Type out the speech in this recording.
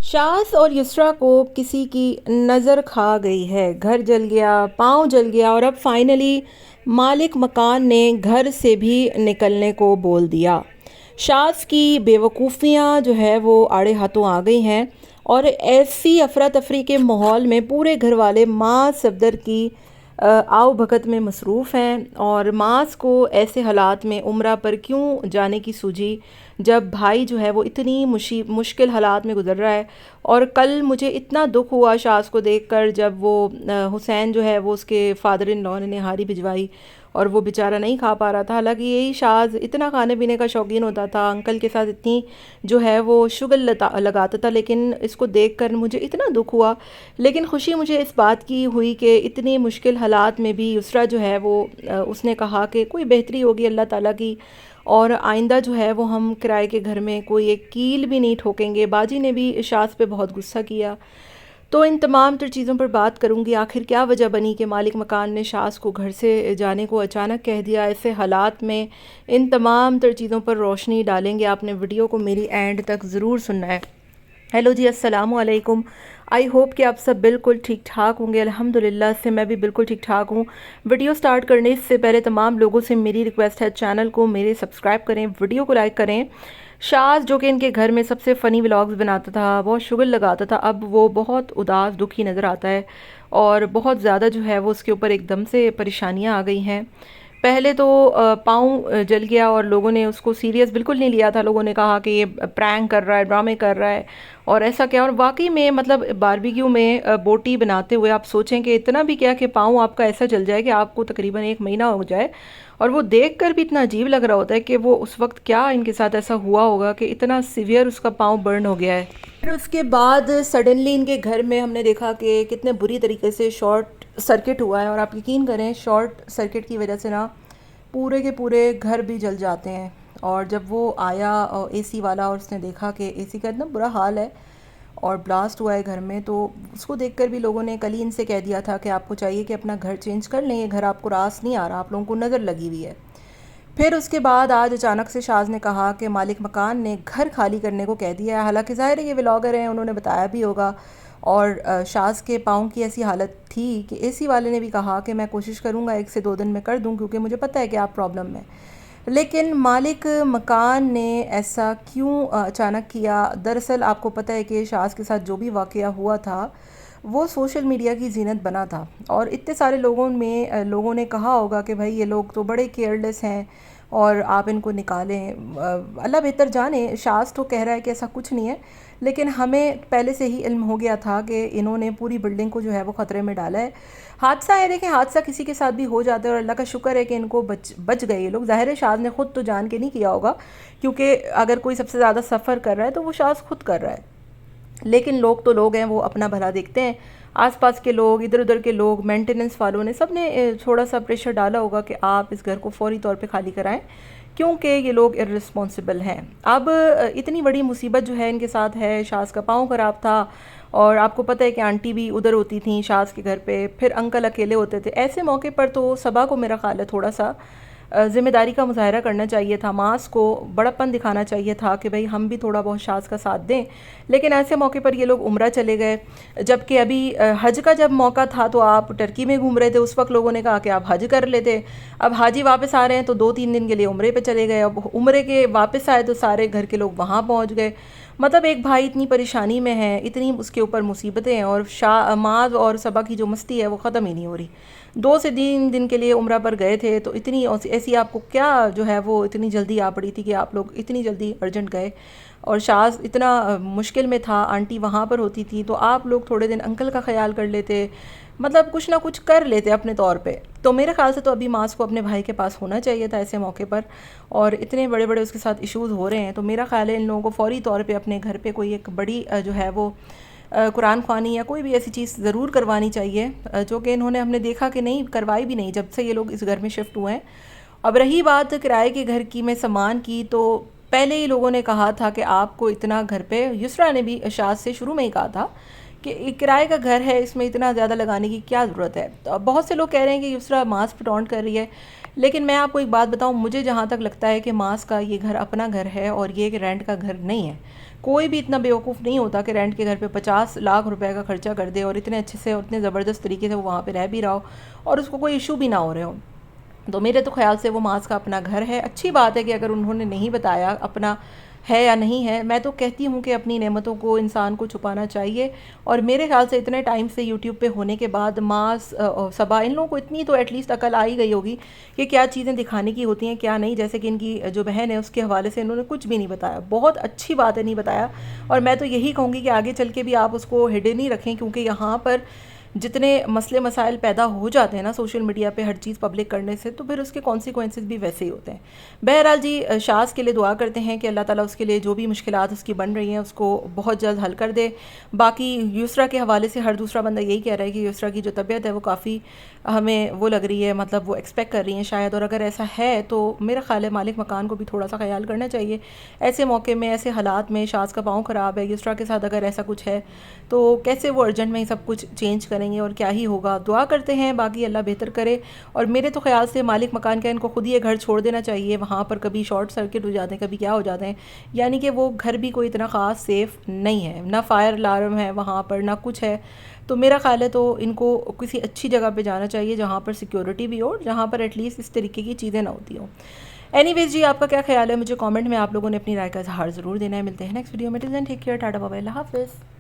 شاذ اور یسرا کو کسی کی نظر کھا گئی ہے، گھر جل گیا، پاؤں جل گیا اور اب فائنلی مالک مکان نے گھر سے بھی نکلنے کو بول دیا۔ شاذ کی بے وقوفیاں جو ہے وہ آڑے ہاتھوں آ گئی ہیں اور ایسی افراتفری کے ماحول میں پورے گھر والے ماں صفدر کی آؤ بھگت میں مصروف ہیں، اور ماس کو ایسے حالات میں عمرہ پر کیوں جانے کی سوجی جب بھائی جو ہے وہ اتنی مشکل حالات میں گزر رہا ہے۔ اور کل مجھے اتنا دکھ ہوا شاذ کو دیکھ کر جب وہ حسین جو ہے وہ اس کے فادر ان لا نے نہاری بھجوائی اور وہ بیچارہ نہیں کھا پا رہا تھا، حالانکہ یہی شاذ اتنا کھانے پینے کا شوقین ہوتا تھا، انکل کے ساتھ اتنی جو ہے وہ شگل لگاتا تھا، لیکن اس کو دیکھ کر مجھے اتنا دکھ ہوا۔ لیکن خوشی مجھے اس بات کی ہوئی کہ اتنی مشکل حالات میں بھی یسرا جو ہے وہ اس نے کہا کہ کوئی بہتری ہوگی اللہ تعالیٰ کی، اور آئندہ جو ہے وہ ہم کرائے کے گھر میں کوئی ایک کیل بھی نہیں ٹھوکیں گے۔ باجی نے بھی شاذ پہ بہت غصہ کیا، تو ان تمام تر چیزوں پر بات کروں گی۔ آخر کیا وجہ بنی کہ مالک مکان نے شاذ کو گھر سے جانے کو اچانک کہہ دیا؟ ایسے حالات میں ان تمام تر چیزوں پر روشنی ڈالیں گے۔ آپ نے ویڈیو کو میری اینڈ تک ضرور سننا ہے۔ ہیلو جی، السلام علیکم۔ آئی ہوپ کہ آپ سب بالکل ٹھیک ٹھاک ہوں گے۔ الحمدللہ سے میں بھی بالکل ٹھیک ٹھاک ہوں۔ ویڈیو سٹارٹ کرنے سے پہلے تمام لوگوں سے میری ریکویسٹ ہے، چینل کو میرے سبسکرائب کریں، ویڈیو کو لائک کریں۔ شاذ جو کہ ان کے گھر میں سب سے فنی ولاگز بناتا تھا، بہت شگل لگاتا تھا، اب وہ بہت اداس دکھی نظر آتا ہے اور بہت زیادہ جو ہے وہ اس کے اوپر ایک دم سے پریشانیاں آ گئی ہیں۔ پہلے تو پاؤں جل گیا اور لوگوں نے اس کو سیریس بالکل نہیں لیا تھا، لوگوں نے کہا کہ یہ پرینک کر رہا ہے، ڈرامے کر رہا ہے اور ایسا کیا۔ اور واقعی میں مطلب باربیکیو میں بوٹی بناتے ہوئے آپ سوچیں کہ اتنا بھی کیا کہ پاؤں آپ کا ایسا جل جائے کہ آپ کو تقریباً 1 مہینہ ہو جائے، اور وہ دیکھ کر بھی اتنا عجیب لگ رہا ہوتا ہے کہ وہ اس وقت کیا ان کے ساتھ ایسا ہوا ہوگا کہ اتنا سیویئر اس کا پاؤں برن ہو گیا ہے۔ پھر اس کے بعد سڈنلی ان کے گھر میں ہم نے دیکھا کہ کتنے بری طریقے سے شارٹ سرکٹ ہوا ہے، اور آپ یقین کریں شارٹ سرکٹ کی وجہ سے نا پورے کے پورے گھر بھی جل جاتے ہیں۔ اور جب وہ آیا اے سی والا اور اس نے دیکھا کہ اے سی کا اتنا برا حال ہے اور بلاسٹ ہوا ہے گھر میں، تو اس کو دیکھ کر بھی لوگوں نے کل ہی ان سے کہہ دیا تھا کہ آپ کو چاہیے کہ اپنا گھر چینج کر لیں، یہ گھر آپ کو راس نہیں آ رہا، آپ لوگوں کو نظر لگی ہوئی ہے۔ پھر اس کے بعد آج اچانک سے شاذ نے کہا کہ مالک مکان نے گھر خالی کرنے کو کہہ دیا ہے، حالانکہ ظاہر ہے یہ ولاگر ہیں، انہوں نے بتایا بھی ہوگا، اور شاذ کے پاؤں کی ایسی حالت تھی کہ اے سی والے نے بھی کہا کہ میں کوشش کروں گا 1 سے 2 دن میں کر دوں، کیونکہ مجھے پتہ ہے کہ آپ پرابلم میں۔ لیکن مالک مکان نے ایسا کیوں اچانک کیا؟ دراصل آپ کو پتہ ہے کہ شاذ کے ساتھ جو بھی واقعہ ہوا تھا وہ سوشل میڈیا کی زینت بنا تھا، اور اتنے سارے لوگوں نے کہا ہوگا کہ بھائی یہ لوگ تو بڑے کیئرلیس ہیں اور آپ ان کو نکالیں۔ اللہ بہتر جانے، شاذ تو کہہ رہا ہے کہ ایسا کچھ نہیں ہے، لیکن ہمیں پہلے سے ہی علم ہو گیا تھا کہ انہوں نے پوری بلڈنگ کو جو ہے وہ خطرے میں ڈالا ہے۔ حادثہ ہے، دیکھیں حادثہ کسی کے ساتھ بھی ہو جاتا ہے، اور اللہ کا شکر ہے کہ ان کو بچ گئے یہ لوگ۔ ظاہر ہے شاذ نے خود تو جان کے نہیں کیا ہوگا، کیونکہ اگر کوئی سب سے زیادہ سفر کر رہا ہے تو وہ شاذ خود کر رہا ہے، لیکن لوگ تو لوگ ہیں، وہ اپنا بھلا دیکھتے ہیں۔ آس پاس کے لوگ، ادھر ادھر کے لوگ، مینٹیننس والوں نے سب نے تھوڑا سا پریشر ڈالا ہوگا کہ آپ اس گھر کو فوری طور پہ خالی کرائیں، کیونکہ یہ لوگ ارسپانسبل ہیں۔ اب اتنی بڑی مصیبت جو ہے ان کے ساتھ ہے، شاذ کا پاؤں خراب تھا، اور آپ کو پتہ ہے کہ آنٹی بھی ادھر ہوتی تھیں شاذ کے گھر پہ، پھر انکل اکیلے ہوتے تھے۔ ایسے موقع پر تو صبا کو میرا خیال ہے تھوڑا سا ذمہ داری کا مظاہرہ کرنا چاہیے تھا، ماس کو بڑپن دکھانا چاہیے تھا کہ بھئی ہم بھی تھوڑا بہت شاذ کا ساتھ دیں۔ لیکن ایسے موقع پر یہ لوگ عمرہ چلے گئے، جبکہ ابھی حج کا جب موقع تھا تو آپ ٹرکی میں گھوم رہے تھے، اس وقت لوگوں نے کہا کہ آپ حج کر لیتے۔ اب حاجی واپس آ رہے ہیں تو 2-3 دن کے لیے عمرے پہ چلے گئے، اب عمرے کے واپس آئے تو سارے گھر کے لوگ وہاں پہنچ گئے۔ مطلب ایک بھائی اتنی پریشانی میں ہے، اتنی اس کے اوپر مصیبتیں، اور معاذ اور صبا کی جو مستی ہے وہ ختم ہی نہیں ہو رہی۔ 2 سے 3 دن کے لیے عمرہ پر گئے تھے، تو اتنی ایسی آپ کو کیا جو ہے وہ اتنی جلدی آ پڑی تھی کہ آپ لوگ اتنی جلدی ارجنٹ گئے، اور شاذ اتنا مشکل میں تھا، آنٹی وہاں پر ہوتی تھی، تو آپ لوگ تھوڑے دن انکل کا خیال کر لیتے، مطلب کچھ نہ کچھ کر لیتے اپنے طور پہ۔ تو میرے خیال سے تو ابھی ماس کو اپنے بھائی کے پاس ہونا چاہیے تھا ایسے موقع پر، اور اتنے بڑے بڑے اس کے ساتھ ایشوز ہو رہے ہیں، تو میرا خیال ہے ان لوگوں کو فوری طور پہ اپنے گھر پہ کوئی ایک بڑی جو ہے وہ قرآن خوانی یا کوئی بھی ایسی چیز ضرور کروانی چاہیے، جو کہ انہوں نے ہم نے دیکھا کہ نہیں کروائی بھی نہیں جب سے یہ لوگ اس گھر میں شفٹ ہوئے ہیں۔ اب رہی بات کرائے کے گھر کی میں سامان کی، تو پہلے ہی لوگوں نے کہا تھا کہ آپ کو اتنا گھر پہ، یسرا نے بھی شاذ سے شروع میں ہی کہا تھا کہ ایک کرائے کا گھر ہے، اس میں اتنا زیادہ لگانے کی کیا ضرورت ہے۔ تو اب بہت سے لوگ کہہ رہے ہیں کہ یسرا ماس پٹونٹ کر رہی ہے، لیکن میں آپ کو ایک بات بتاؤں، مجھے جہاں تک لگتا ہے کہ ماس کا یہ گھر اپنا گھر ہے اور یہ کہ رینٹ کا گھر نہیں ہے. کوئی بھی اتنا بیوقوف نہیں ہوتا کہ رینٹ کے گھر پہ 50 لاکھ روپے کا خرچہ کر دے اور اتنے اچھے سے اور اتنے زبردست طریقے سے وہ وہاں پہ رہ بھی رہا ہو اور اس کو کوئی ایشو بھی نہ ہو رہے ہو. تو میرے تو خیال سے وہ ماس کا اپنا گھر ہے. اچھی بات ہے کہ اگر انہوں نے نہیں بتایا اپنا ہے یا نہیں ہے. میں تو کہتی ہوں کہ اپنی نعمتوں کو انسان کو چھپانا چاہیے. اور میرے خیال سے اتنے ٹائم سے یوٹیوب پہ ہونے کے بعد ماس صبا ان لوگوں کو اتنی تو ایٹ لیسٹ عقل آ ہی گئی ہوگی کہ کیا چیزیں دکھانے کی ہوتی ہیں کیا نہیں. جیسے کہ ان کی جو بہن ہے اس کے حوالے سے انہوں نے کچھ بھی نہیں بتایا. بہت اچھی بات ہے نہیں بتایا. اور میں تو یہی کہوں گی کہ آگے چل کے بھی آپ اس کو ہڈن ہی رکھیں، کیونکہ یہاں پر جتنے مسئلے مسائل پیدا ہو جاتے ہیں نا سوشل میڈیا پہ ہر چیز پبلک کرنے سے، تو پھر اس کے کانسیکوینسز بھی ویسے ہی ہوتے ہیں. بہرحال جی، شاذ کے لیے دعا کرتے ہیں کہ اللہ تعالیٰ اس کے لیے جو بھی مشکلات اس کی بن رہی ہیں اس کو بہت جلد حل کر دے. باقی یسرا کے حوالے سے ہر دوسرا بندہ یہی کہہ رہا ہے کہ یسرا کی جو طبیعت ہے وہ کافی ہمیں وہ لگ رہی ہے، مطلب وہ ایکسپیکٹ کر رہی ہیں شاید. اور اگر ایسا ہے تو میرا خیال ہے مالک مکان کو بھی تھوڑا سا خیال کرنا چاہیے ایسے موقع میں، ایسے حالات میں. شاذ کا پاؤں خراب ہے، یسرا کے ساتھ اگر ایسا کچھ ہے تو کیسے وہ ارجنٹ میں ہی سب کچھ چینج کریں گے اور کیا ہی ہوگا. دعا کرتے ہیں، باقی اللہ بہتر کرے. اور میرے تو خیال سے مالک مکان کا ان کو خود ہی یہ گھر چھوڑ دینا چاہیے. وہاں پر کبھی شارٹ سرکٹ ہو جاتے ہیں، کبھی کیا ہو جاتے ہیں، یعنی کہ وہ گھر بھی کوئی اتنا خاص سیف نہیں ہے. نہ فائر الارم ہے وہاں پر، نہ کچھ ہے. تو میرا خیال ہے تو ان کو کسی اچھی جگہ پہ جانا چاہیے جہاں پر سیکیورٹی بھی ہو، جہاں پر ایٹ لیسٹ اس طریقے کی چیزیں نہ ہوتی ہوں. اینی ویز جی، آپ کا کیا خیال ہے؟ مجھے کامنٹ میں آپ لوگوں نے اپنی رائے کا اظہار ضرور دینا ہے. ملتے ہیں نیکسٹ ویڈیو میں. Till then take care, tata bye bye, اللہ حافظ.